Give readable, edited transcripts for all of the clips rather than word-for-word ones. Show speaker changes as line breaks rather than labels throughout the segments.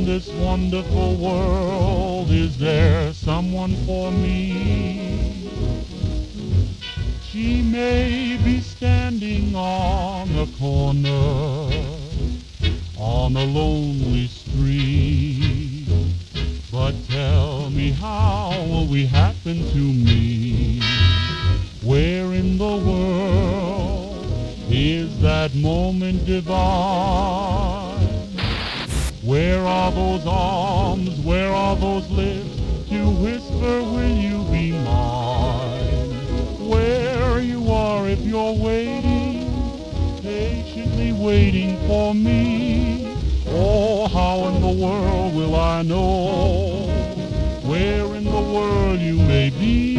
in this wonderful world, is there someone for me? She may be standing on a corner, on a lonely street, but tell me, how will we happen to meet? Where in the world is that moment divine? Where are those arms, where are those lips to whisper, will you be mine? Where you are if you're waiting, patiently waiting for me. Oh, how in the world will I know where in the world you may be?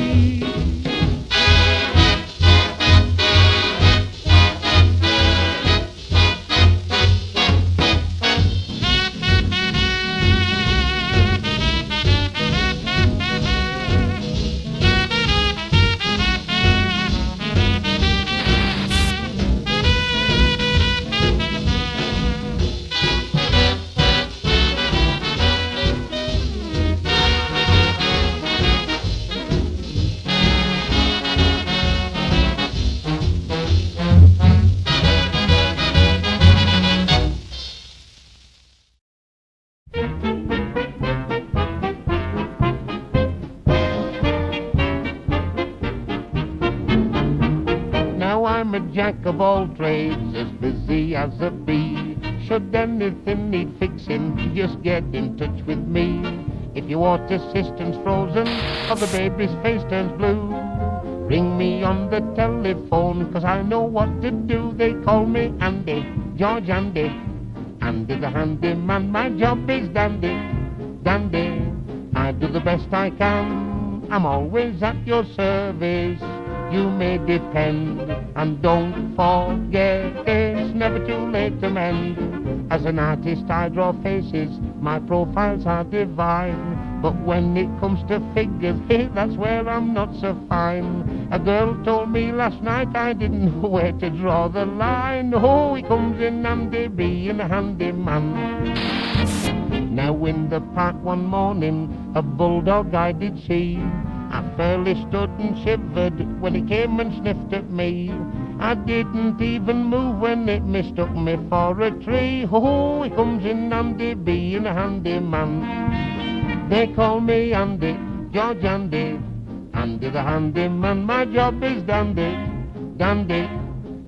Now I'm a jack of all trades, as busy as a bee. Should anything need fixing, just get in touch with me. If your water cistern's frozen or the baby's face turns blue, ring me on the telephone, 'cause I know what to do. They call me Andy, George Andy, Andy the handyman. My job is dandy, dandy. I do the best I can, I'm always at your service. You may depend, and don't forget, it's never too late to mend. As an artist I draw faces, my profiles are divine. But when it comes to figures, hey, that's where I'm not so fine. A girl told me last night I didn't know where to draw the line. Oh, he comes in handy being a handyman. Now in the park one morning, a bulldog I did see. I fairly stood and shivered when he came and sniffed at me. I didn't even move when it mistook me for a tree. Oh, he comes in handy being a handyman. They call me Andy, George Andy, Andy the handyman. My job is dandy, dandy.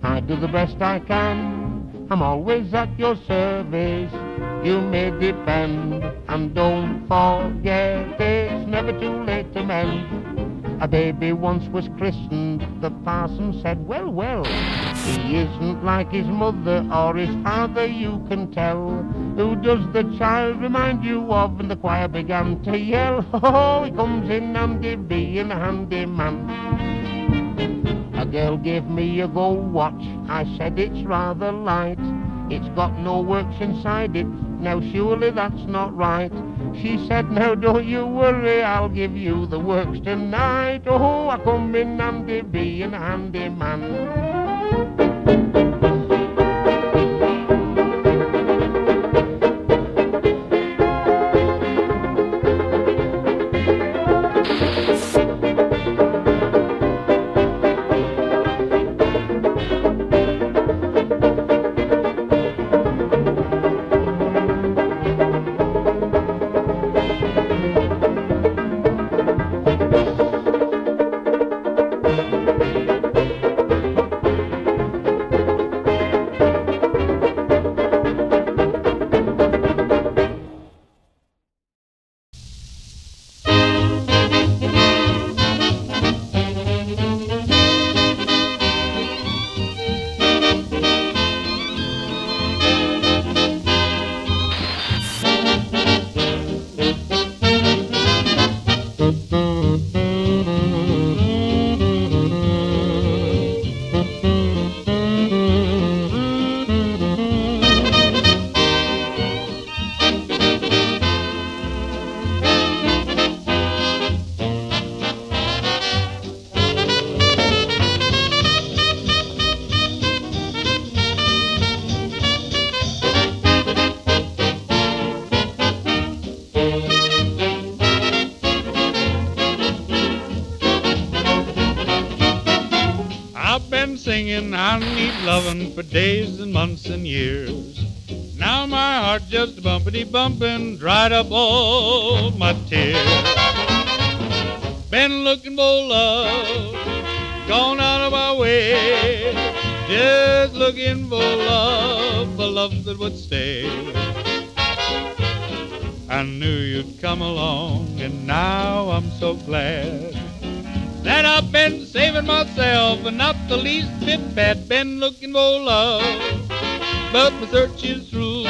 I do the best I can, I'm always at your service. You may depend, and don't forget, it's never too late to mend. A baby once was christened, the parson said, well, well, he isn't like his mother or his father, you can tell. Who does the child remind you of? And the choir began to yell, oh, he comes in handy being a handyman. A girl gave me a gold watch, I said it's rather light. It's got no works inside it, now surely that's not right. She said, no, don't you worry, I'll give you the works tonight. Oh, I come in handy being a handyman.
loving for days and months and years. Now my heart just bumpity-bumping, dried up all my tears. Been looking for love, gone out of my way, just looking for love that would stay. I knew you'd come along, and now I'm so glad that I've been saving myself and not the least bit bad. Been looking for love, but my search is through.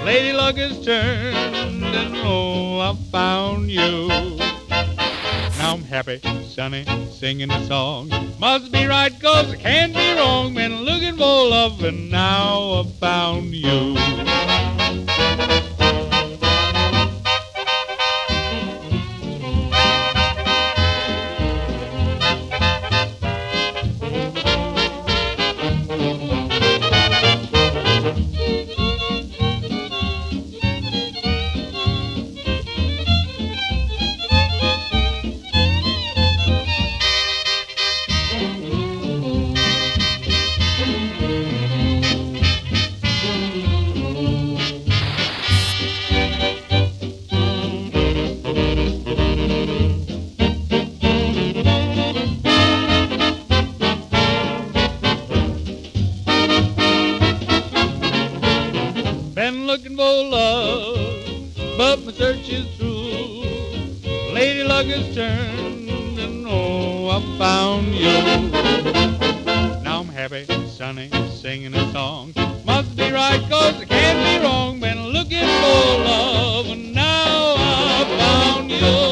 Lady luck has turned, and oh, I found you. Now I'm happy, sunny, singing a song. Must be right, 'cause I can't be wrong. Been looking for love, and now I found you. Been looking for love, but my search is through. Lady luck has turned, and oh, I found you. Now I'm happy, sunny, singing a song. Must be right, 'cause I can't be wrong. Been looking for love, and now I found you.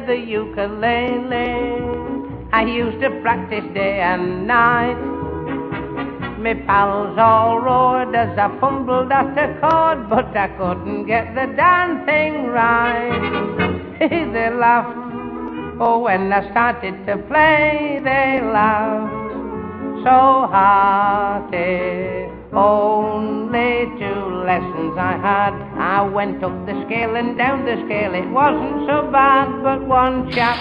The ukulele, I used to practice day and night. Me pals all roared as I fumbled at a chord, but I couldn't get the damn thing right. They laughed, oh, when I started to play, they laughed so hearty. Only 2 lessons I had. I went up the scale and down the scale. It wasn't so bad, but one chap,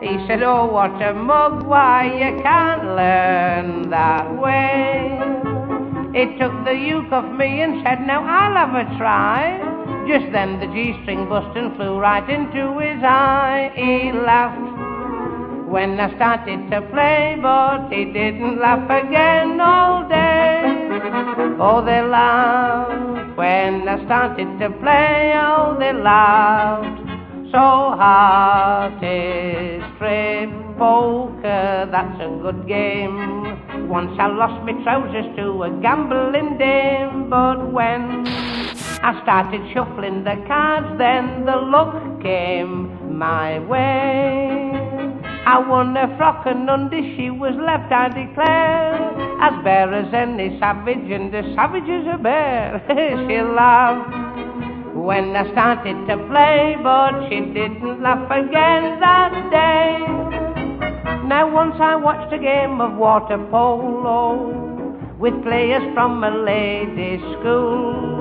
he said, oh, what a mug, why, you can't learn that way. He took the uke off me and said, now I'll have a try. Just then the G-string bust and flew right into his eye. He laughed when I started to play, but he didn't laugh again all day. Oh, they laughed when I started to play, oh, they laughed so hearty. Straight poker, that's a good game. Once I lost my trousers to a gambling dame, but when I started shuffling the cards, then the luck came my way. I won a frock and undies, she was left, I declare, as bare as any savage, and the savage is a bear. She laughed when I started to play, but she didn't laugh again that day. Now once I watched a game of water polo with players from a ladies' school.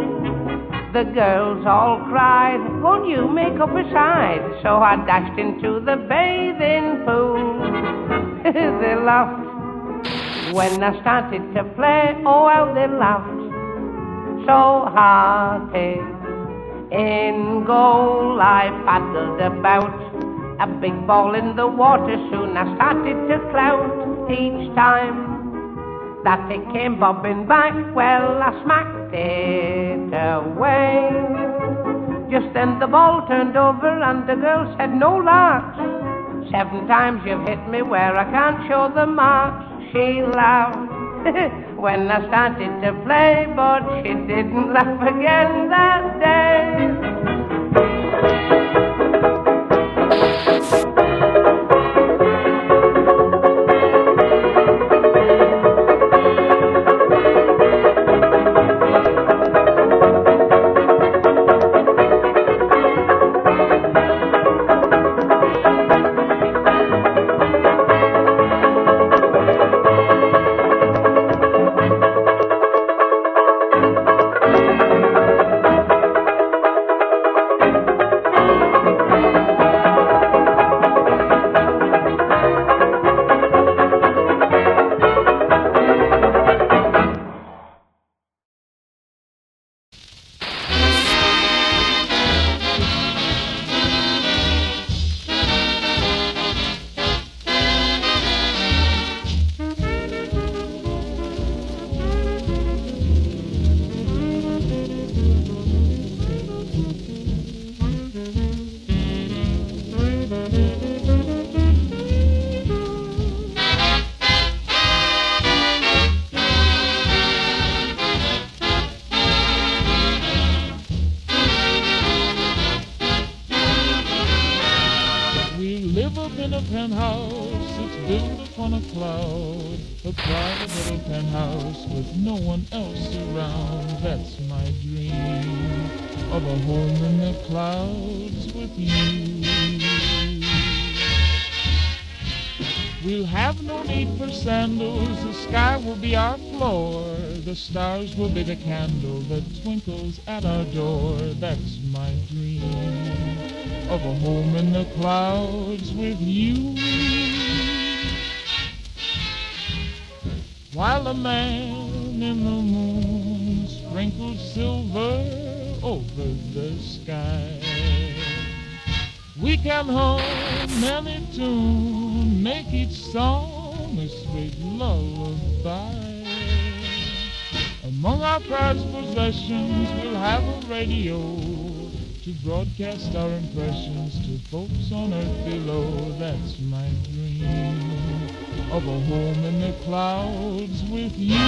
The girls all cried, won't you make up a side? So I dashed into the bathing pool. They laughed when I started to play, oh how they laughed so hearty. In goal I paddled about, a big ball in the water, soon I started to clout. Each time that it came bobbing back, well, I smacked it away. Just then the ball turned over and the girl said, no larks. 7 times you've hit me where I can't show the marks. She laughed when I started to play, but she didn't laugh again that day.
in a penthouse, it's built upon a private little penthouse with no one else around. That's my dream of a home in the clouds with you. We'll have no need for sandals, the sky will be our floor, the stars will be the candle that twinkles at our door. That's my dream of a home in the clouds with you. While the man in the moon sprinkles silver over the sky, we can hum any tune, make each song a sweet lullaby. Among our prized possessions, we'll have a radio to broadcast our impressions to folks on earth below. That's my dream of a home in the clouds with you.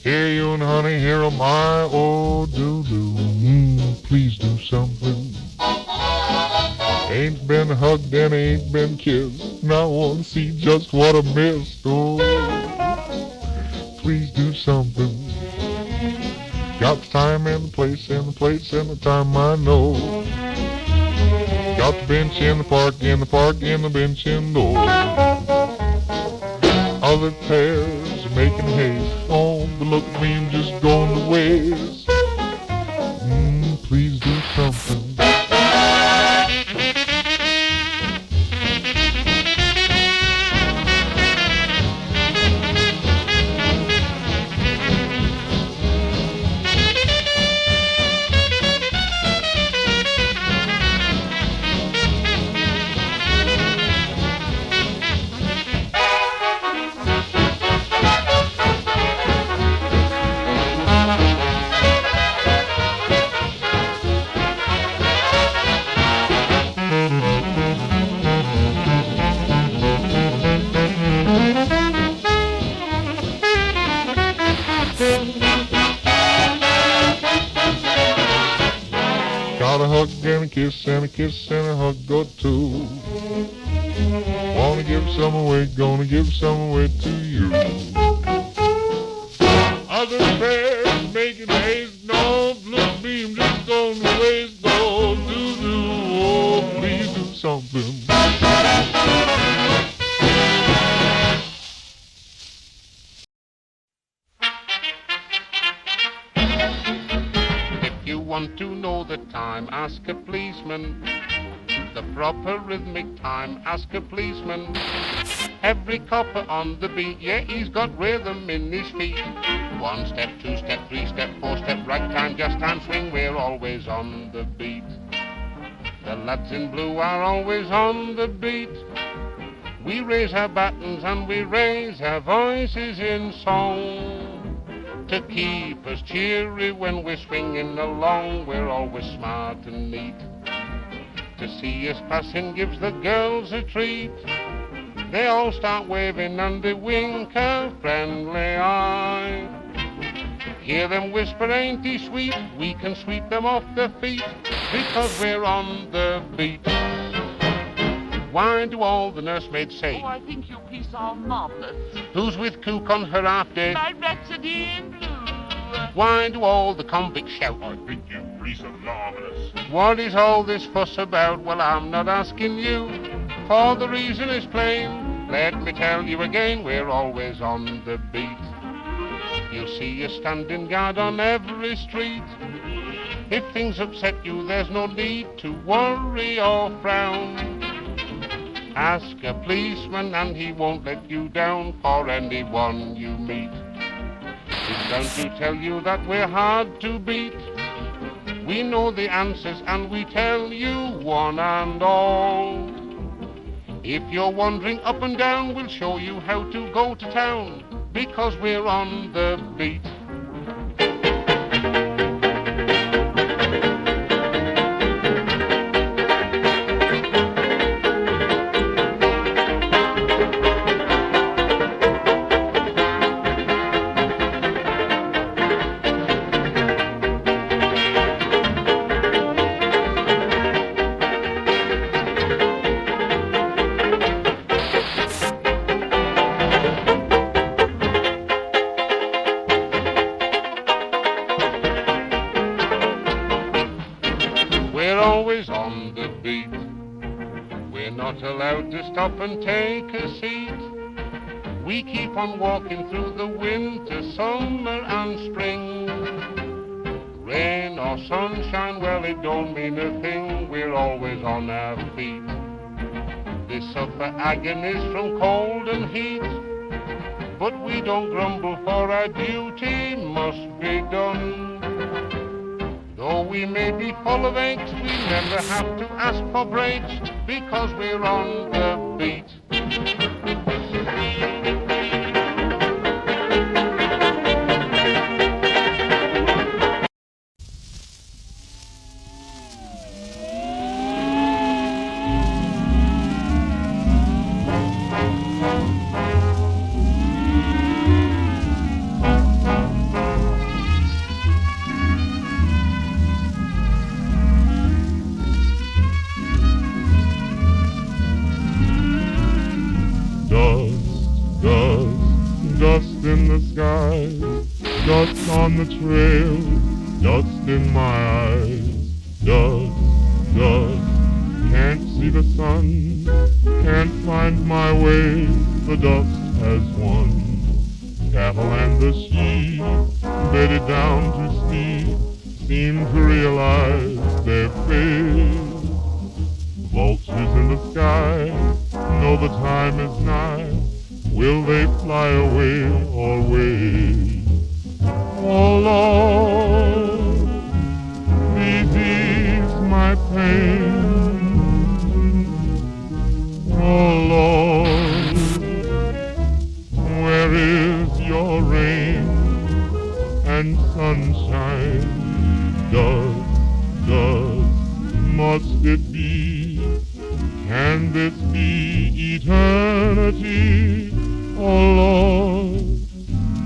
Here you and honey, here am I, oh do-do, please do something. Ain't been hugged and ain't been kissed, now I want to see just what I missed, oh, please do something. Got the time and the place and the place and the time I know. Got the bench in the park, in the park, in the bench indoor. Other pairs are making haste. Oh, but look at me, I'm just going to waste. Please do something. Got a hug and a kiss and a kiss and a hug or two. Wanna give some away, gonna give some away to you. Other pairs making haste, no, look at me, I'm just going to waste, no, do-do, oh, please do something.
Want to know the time, ask a policeman. The proper rhythmic time, ask a policeman. Every copper on the beat, yeah, he's got rhythm in his feet. 1 step, 2 step, 3 step, 4 step, right time, just time, swing, we're always on the beat. The lads in blue are always on the beat. We raise our batons and we raise our voices in song to keep us cheery when we're swinging along. We're always smart and neat. To see us passing gives the girls a treat. They all start waving and they wink a friendly eye. Hear them whisper, ain't he sweet? We can sweep them off their feet because we're on the beat. Why do all the nursemaids say,
Oh, I think your piece are marvellous.
who's with Cook on her half day?
My Rhapsody in Blue.
Why do all the convicts shout,
I think you piece are marvellous.
what is all this fuss about? Well, I'm not asking you, for the reason is plain. Let me tell you again, we're always on the beat. You'll see us standing guard on every street. If things upset you, there's no need to worry or frown. Ask a policeman and he won't let you down for anyone you meet. It's bound to tell you that we're hard to beat. We know the answers and we tell you one and all. If you're wandering up and down, we'll show you how to go to town, because we're on the beat. We're always on the beat. We're not allowed to stop and take a seat. We keep on walking through the winter, summer and spring. Rain or sunshine, well, it don't mean a thing. We're always on our feet. They suffer agonies from cold and heat, but we don't grumble, for our duty must be done. Though we may be full of aches, we never have to ask for breaks, because we're on the beat.
Dust in the sky, dust on the trail, dust in my eyes. Dust, can't see the sun, can't find my way, the dust has won. Cattle and the sheep, bedded down to sleep, seem to realize their fate. Vultures in the sky know the time is nigh. Will they fly away or wait? Oh Lord, please ease my pain. Oh Lord, where is your rain and sunshine? Must it be? Can this be eternity? Oh Lord,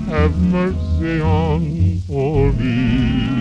have mercy on poor me.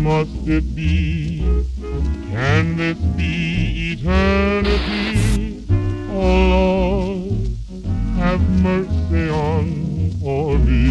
Must it be? Can this be eternity? Oh Lord, have mercy on for me.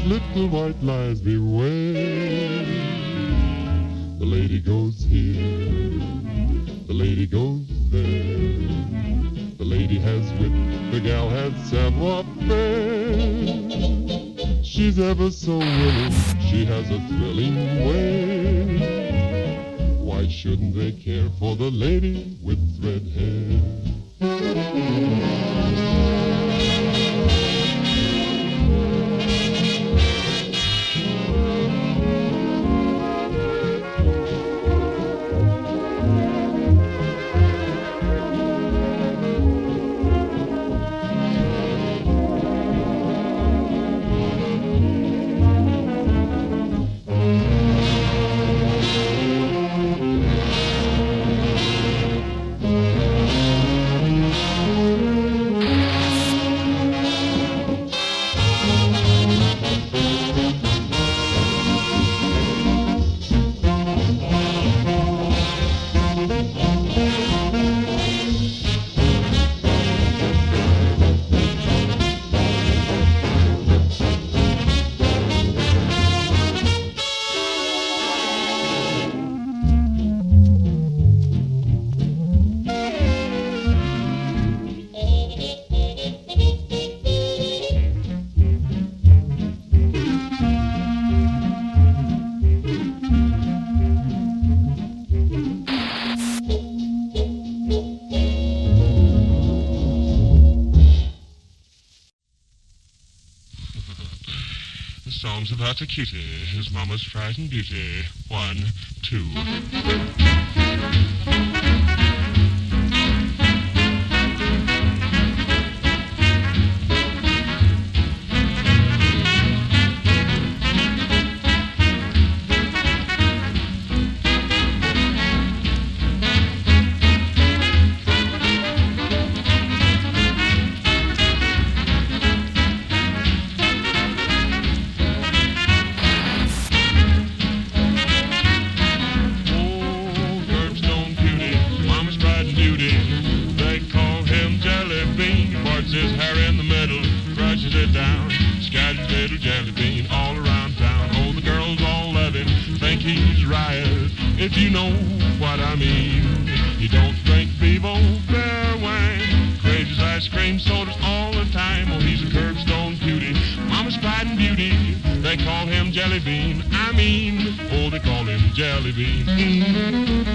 Little white lies beware. The lady goes here, the lady goes there. The lady has wit, the gal has savoir-faire. She's ever so willing, she has a thrilling way. Why shouldn't they care for the lady with red hair?
Song's about a cutie, his mama's frightened beauty. 1, 2. His hair in the middle, brushes it down, scatters little jelly bean all around town. Oh, the girls all love him, think he's riot, if you know what I mean. He don't drink Bevo, fair wine, craves his ice cream sodas all the time. Oh, he's a curbstone cutie, mama's pride and beauty. They call him Jelly Bean, I mean, oh, they call him Jelly Bean.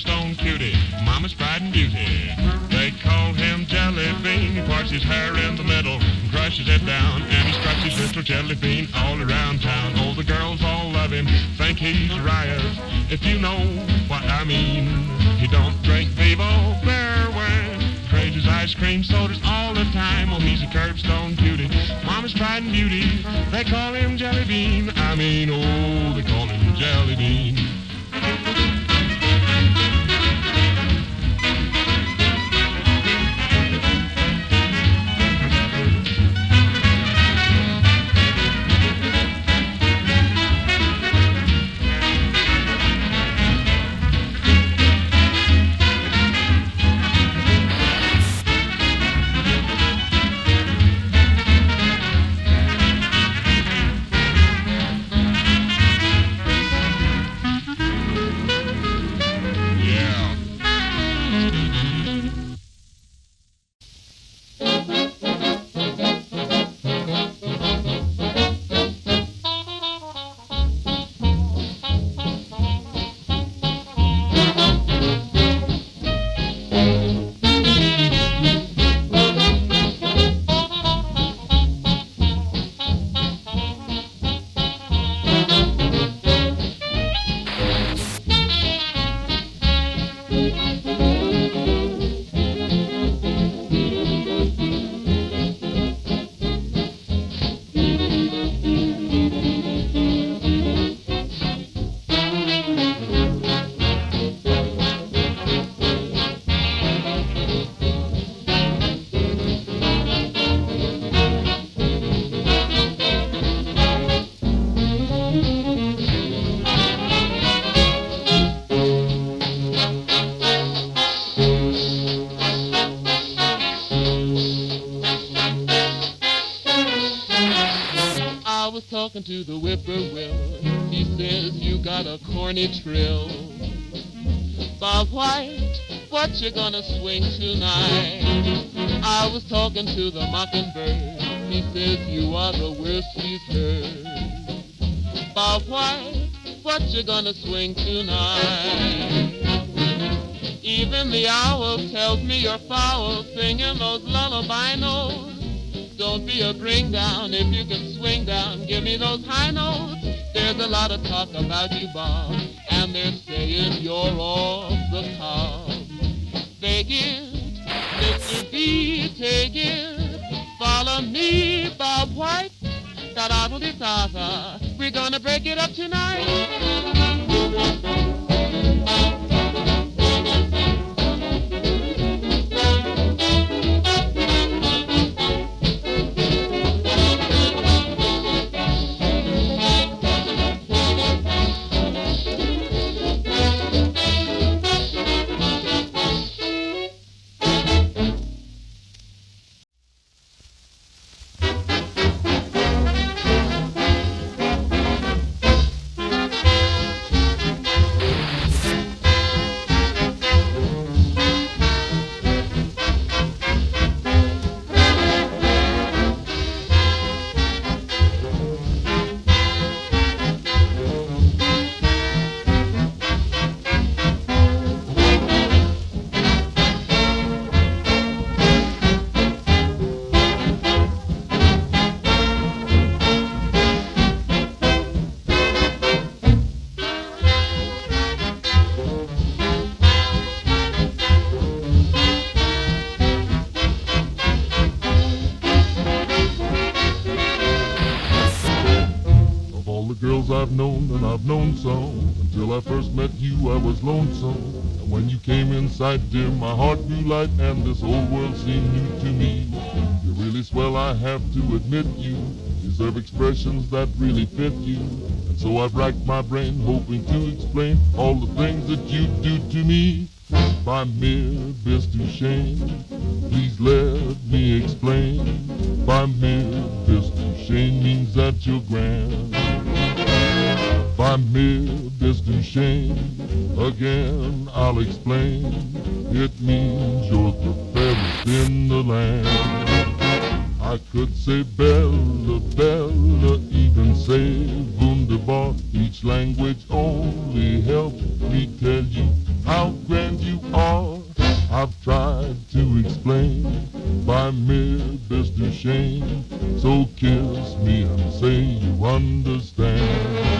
curbstone cutie, Mama's pride and beauty. They call him Jelly Bean. He parts his hair in the middle and crushes it down, and he strutts his little jelly bean all around town. Oh, the girls all love him, think he's riot, if you know what I mean. He don't drink Vivo, Bear Wine, trades his ice cream sodas all the time. Oh, he's a curbstone cutie, Mama's pride and beauty. They call him Jelly Bean. I mean, oh, they call him Jelly Bean.
Talking to the whippoorwill, he says you got a corny trill. Bob White, what you gonna swing tonight? I was talking to the mockingbird, he says you are the worst he's heard. Bob White, what you gonna swing tonight? Even the owl tells me you're foul, singing those lullaby notes. Don't be a bring down if you can swing down. Give me those high notes. There's a lot of talk about you, Bob, and they're saying you're off the cob. Take it, Mr. B, take it. Follow me, Bob White. Ta-da-da-da-da. We're gonna break it up tonight.
I've known and I've known some. Until I first met you, I was lonesome. And when you came in sight, dear, my heart grew light, and this whole world seemed new to me. You're really swell, I have to admit you deserve expressions that really fit you. And so I've racked my brain, hoping to explain all the things that you do to me. By mere bis to shame, please let me explain. By mere bis to shame means that you're grand. By mere bis to shame, again I'll explain. It means you're the fairest in the land. I could say Bella, Bella, even say Wunderbar. Each language only helps me tell you how great I've tried to explain by mere best of shame. So kiss me and say you understand.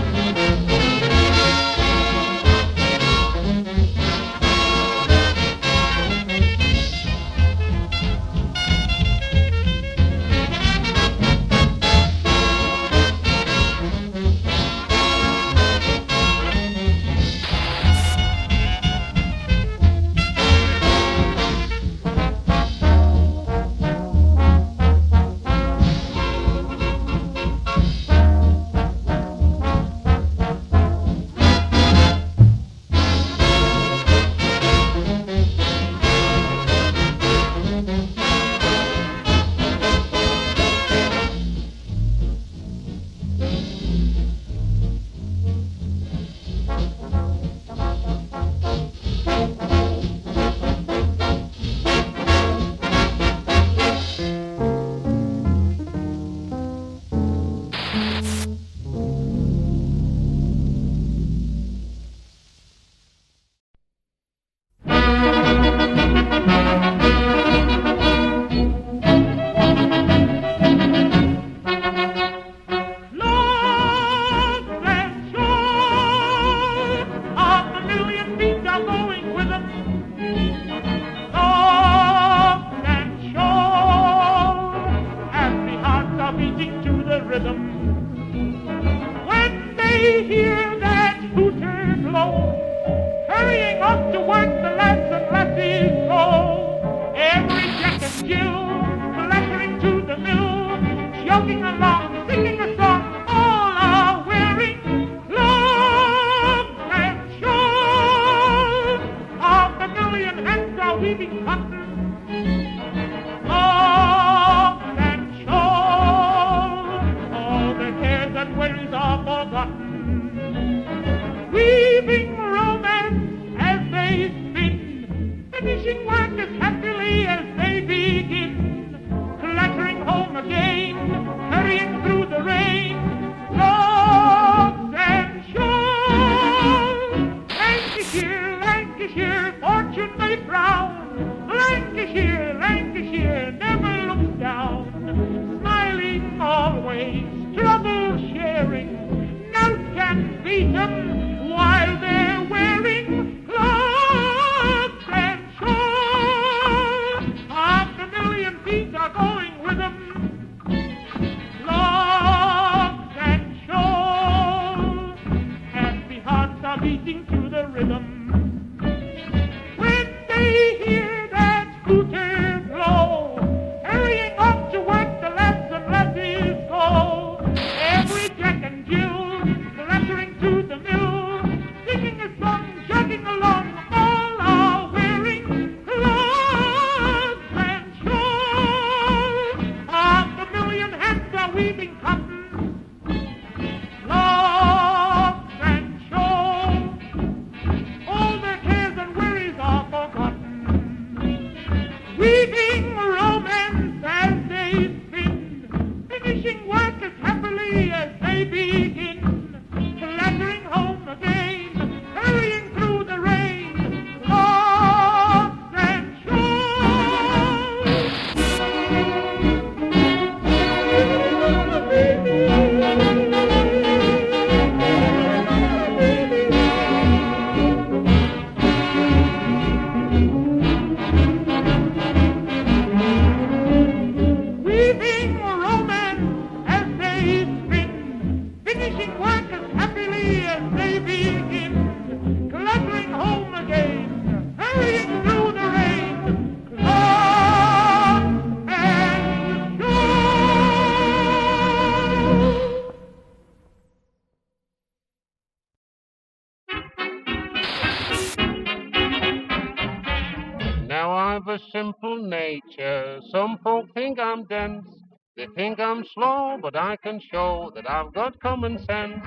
I've a simple nature. Some folk think I'm dense. They think I'm slow, but I can show that I've got common sense.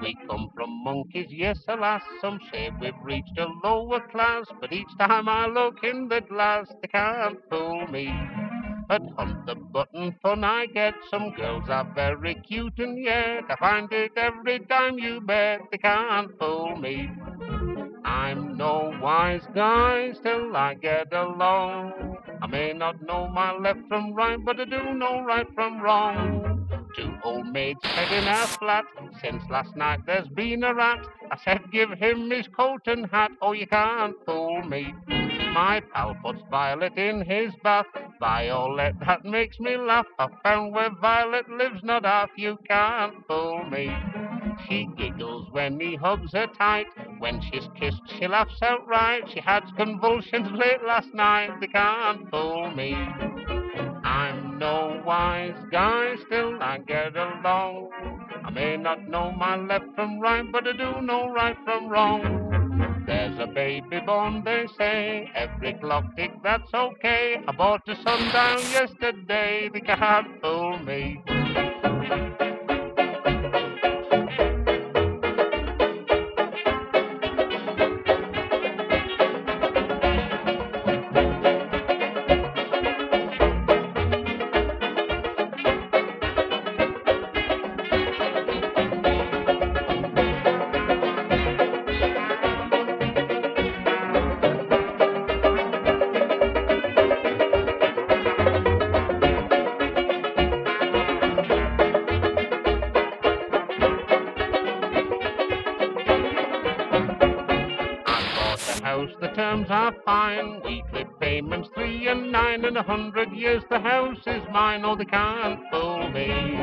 We come from monkeys, yes, alas. Some say we've reached a lower class, but each time I look in the glass, they can't fool me. At Hunt the Button fun I get. Some girls are very cute, and yet I find it every time you bet they can't fool me. I'm no wise guy, still I get along. I may not know my left from right, but I do know right from wrong. Two old maids said in our flat, since last night there's been a rat. I said, give him his coat and hat, oh, you can't fool me. My pal puts Violet in his bath. Violet, that makes me laugh. I found where Violet lives, not half, you can't fool me. She giggles when he hugs her tight. When she's kissed, she laughs outright. She had convulsions late last night. They can't fool me. I'm no wise guy, still I get along. I may not know my left from right, but I do know right from wrong. There's a baby born, they say. Every clock tick, that's okay. I bought a sundown yesterday. They can't fool me. The terms are fine, weekly payments 3 and 9, in 100 years the house is mine. Oh, they can't fool me.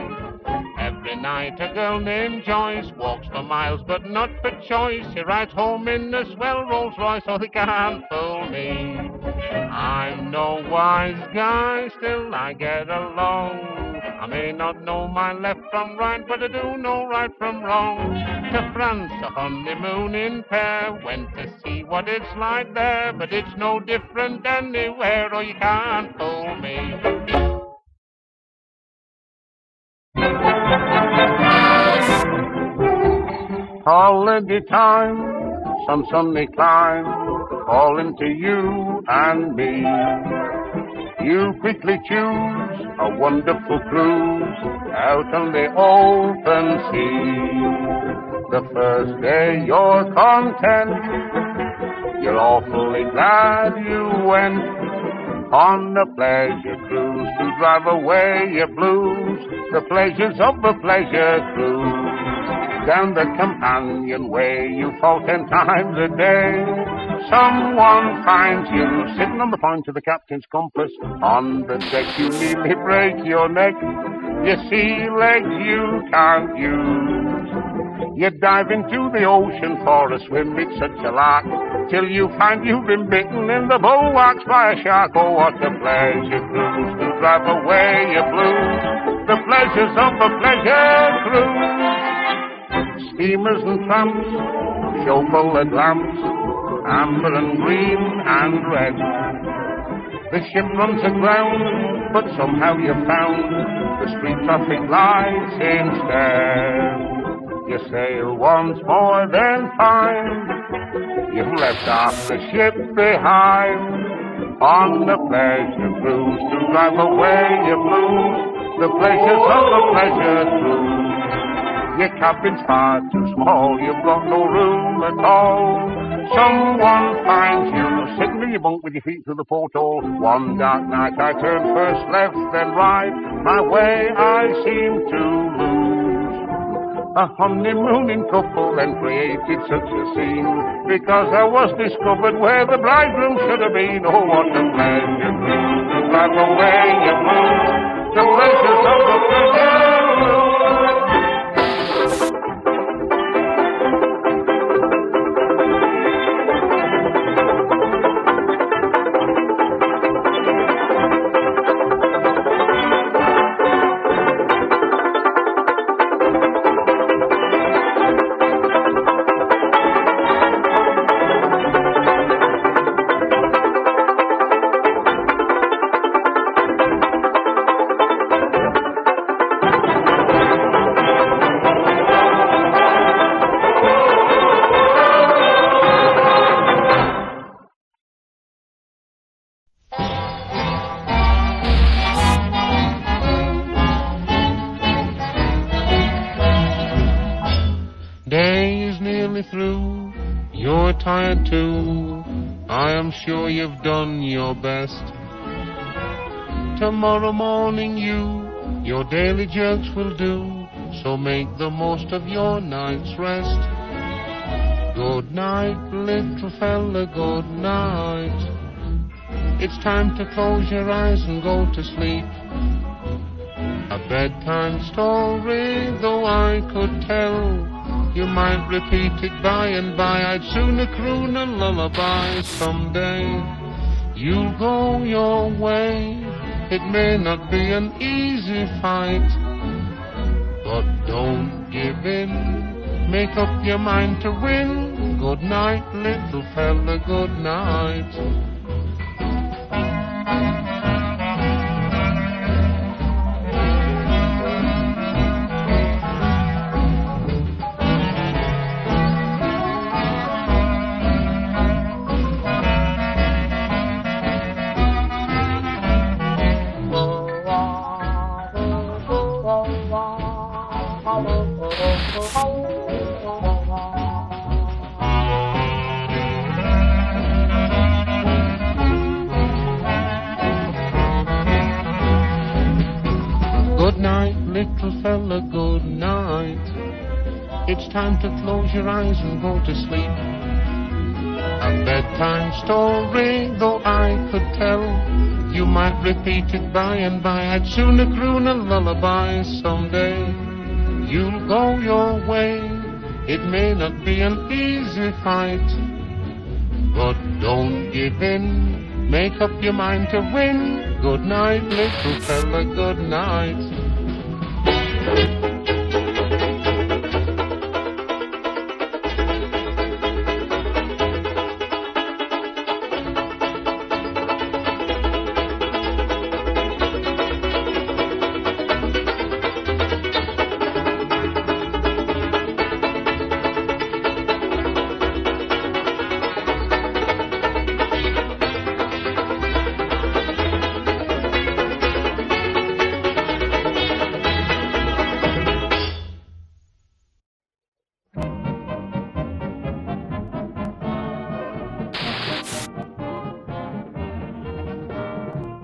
Every night a girl named Joyce walks for miles, but not for choice. She rides home in a swell Rolls Royce. Oh, they can't fool me. I'm no wise guy, still I get along. I may not know my left from right, but I do know right from wrong. To France, a honeymoon in pair, went to see what it's like there, but it's no different anywhere, oh, you can't fool me. Holiday time, some sunny clime, calling to you and me. You quickly choose a wonderful cruise out on the open sea. The first day you're content, you're awfully glad you went on a pleasure cruise to drive away your blues. The pleasures of a pleasure cruise. Down the companionway you fall 10 times a day. Someone finds you sitting on the point of the captain's compass. On the deck you nearly break your neck. You see legs you can't use. You dive into the ocean for a swim, it's such a lark, till you find you've been bitten in the bulwarks by a shark. Oh, what a pleasure cruise to drive away your blues. The pleasures of a pleasure cruise. Steamers and tramps, show-coloured lamps, amber and green and red. The ship runs aground, but somehow you found the street traffic lights instead. You sail once more, then find you've left half the ship behind. On the pleasure cruise to drive away your blues. The pleasures of a pleasure cruise. Your cabin's far too small, you've got no room at all. Someone finds you sitting in your bunk with your feet through the porthole. One dark night I turned first left, then right. My way I seem to lose. A honeymooning couple then created such a scene, because I was discovered where the bridegroom should have been. Oh, what a pleasure cruise to drive away your blues. The pleasures of the pleasure cruise. You're tired too, I am sure you've done your best. Tomorrow morning your daily jerks will do, so make the most of your night's rest. Good night, little fella, good night. It's time to close your eyes and go to sleep. A bedtime story, though I could tell, you might repeat it by and by. I'd sooner croon a lullaby someday. You'll go your way. It may not be an easy fight, but don't give in. Make up your mind to win. Good night, little fella, good night. Good night, little fella, good night. It's time to close your eyes and go to sleep. A bedtime story, though I could tell, you might repeat it by and by. I'd sooner croon a lullaby someday. You'll go your way. It may not be an easy fight, but don't give in. Make up your mind to win. Good night, little fella, good night.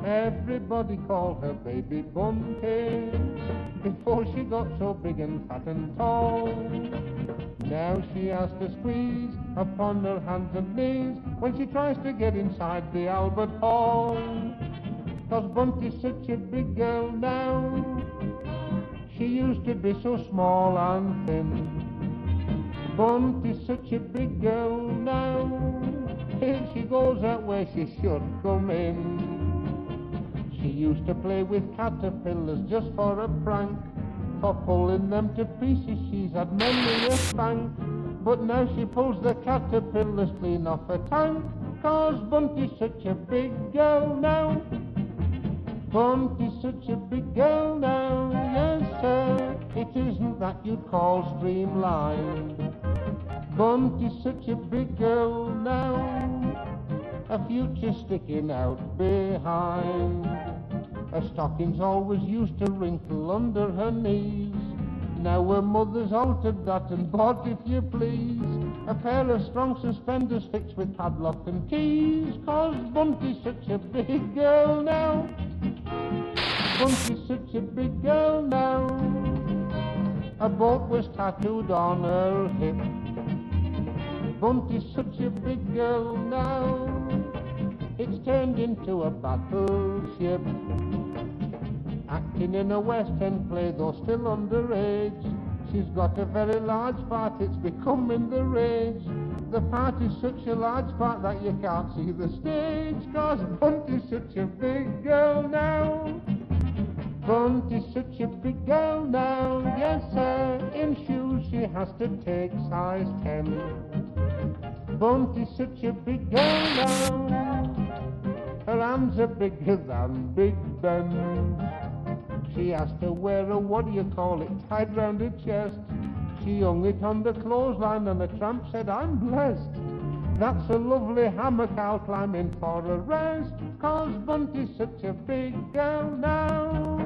Everybody called her baby Bunty before she got so big and fat and tall. Now she has to squeeze upon her hands and knees when she tries to get inside the Albert Hall. 'Cause Bunty's such a big girl now. She used to be so small and thin. Bunty's such a big girl now. If she goes out where she should come in. She used to play with caterpillars just for a prank. For pulling them to pieces she's had many a spank. But now she pulls the caterpillars clean off her tank. 'Cause Bunty's such a big girl now. Bunty's such a big girl now. Yes sir, it isn't that you'd call streamlined. Bunty's such a big girl now. A future sticking out behind. Her stockings always used to wrinkle under her knees. Now her mother's altered that and bought, if you please, a pair of strong suspenders fixed with padlock and keys. 'Cause Bunty's such a big girl now. Bunty's such a big girl now. A boat was tattooed on her hip. Bunty's such a big girl now. It's turned into a battleship. Acting in a West End play, though still underage. She's got a very large part, it's becoming the rage. The part is such a large part that you can't see the stage. 'Cause Bunty's such a big girl now. Bunty's such a big girl now. Yes sir, in shoes she has to take size 10. Bunty's such a big girl now. Her arms are bigger than Big Ben. She has to wear a, what do you call it, tied round her chest. She hung it on the clothesline and the tramp said, I'm blessed. That's a lovely hammock I'll climb in for a rest. 'Cause Bunty's such a big girl now.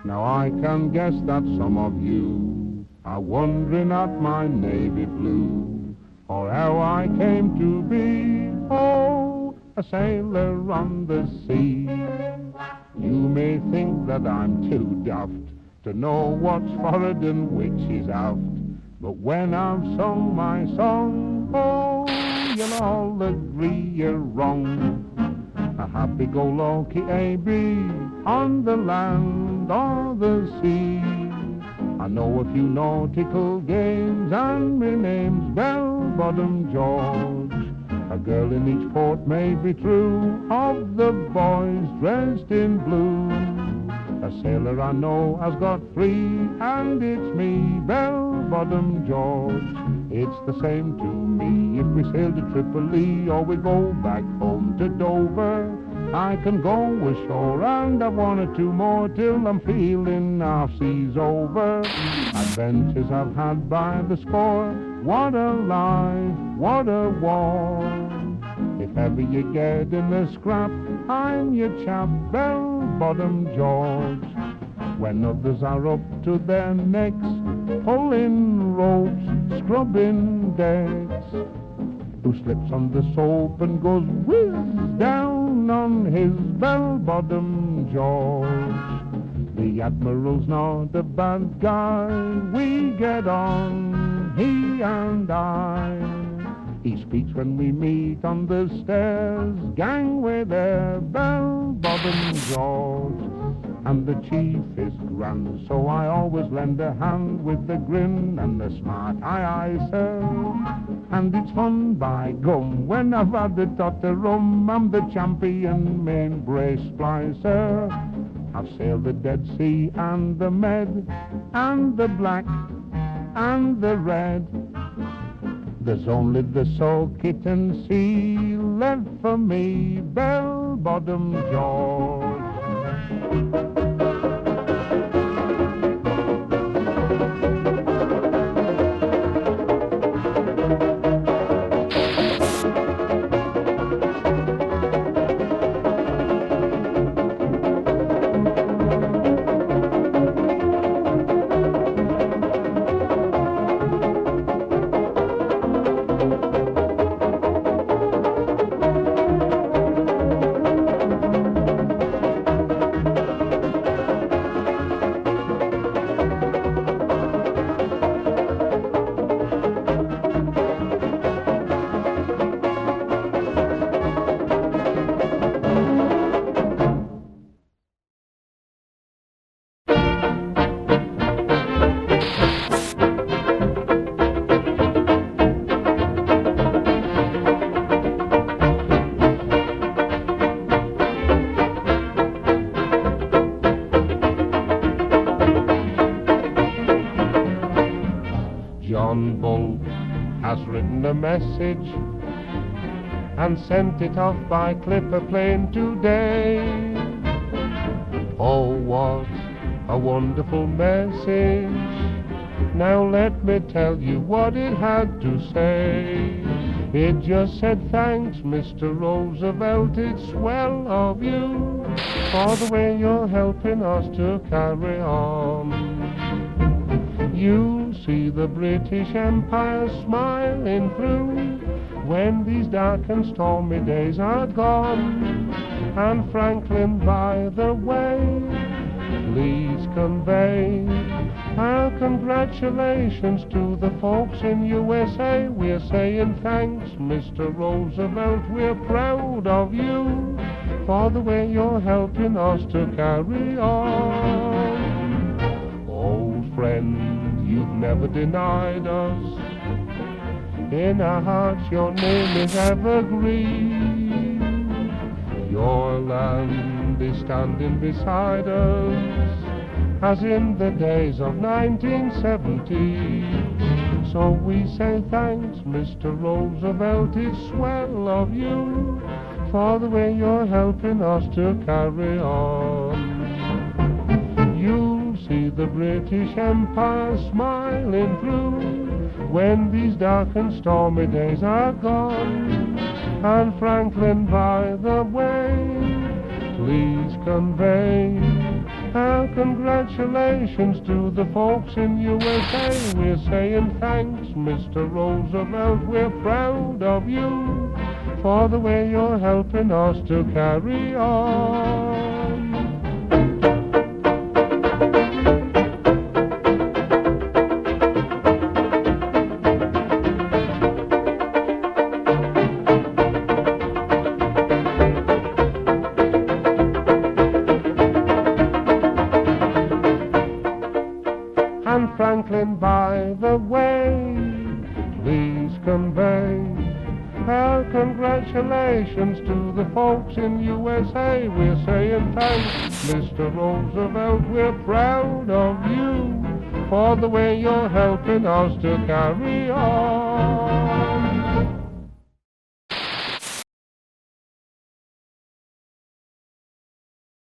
Now I can guess that some of you are wondering at my navy blue, or how I came to be, oh, a sailor on the sea. You may think that I'm too daft to know what's forward and which is aft, but when I've sung my song, oh, you'll all agree you're wrong. A happy-go-lucky A.B. on the land or the sea. I know a few nautical games, and my name's Bell-Bottom George. A girl in each port may be true of the boys dressed in blue. A sailor I know has got three, and it's me, Bell-Bottom George. It's the same to me if we sail to Tripoli or we go back home to Dover. I can go ashore and have one or two more till I'm feeling our seas over. Adventures I've had by the score, what a life, what a war. If ever you get in a scrap, I'm your chap, Bell-Bottom George. When others are up to their necks, pulling ropes, scrubbing decks, who slips on the soap and goes whiz down on his bell-bottom George. The Admiral's not a bad guy, we get on, he and I. He speaks when we meet on the stairs, gangway there, bell-bottom George. And the chief is grand, so I always lend a hand with the grin and the smart aye aye sir. And it's fun by gum when I've had the tot of rum. I'm the champion main brace splicer. I've sailed the Dead Sea and the Med and the Black and the Red. There's only the Soul-Kitten Sea left for me, Bell-Bottom George. A message and sent it off by clipper plane today. Oh, what a wonderful message. Now let me tell you what it had to say. It just said, thanks, Mr. Roosevelt, it's swell of you for the way you're helping us to carry on. You'll see the British Empire smiling through when these dark and stormy days are gone. And Franklin, by the way, please convey our congratulations to the folks in USA. We're saying thanks, Mr. Roosevelt, we're proud of you for the way you're helping us to carry on. Old friend, you've never denied us. In our hearts your name is evergreen. Your land is standing beside us, as in the days of 1970. So we say thanks, Mr. Roosevelt, it's swell of you for the way you're helping us to carry on. You'll see the British Empire smiling through when these dark and stormy days are gone. And Franklin, by the way, please convey our congratulations to the folks in USA. We're saying thanks, Mr. Roosevelt. We're proud of you for the way you're helping us to carry on. And Franklin, by the way, please convey our congratulations to the folks in USA. We're saying thanks, Mr. Roosevelt. We're proud of you for the way you're helping us to carry on.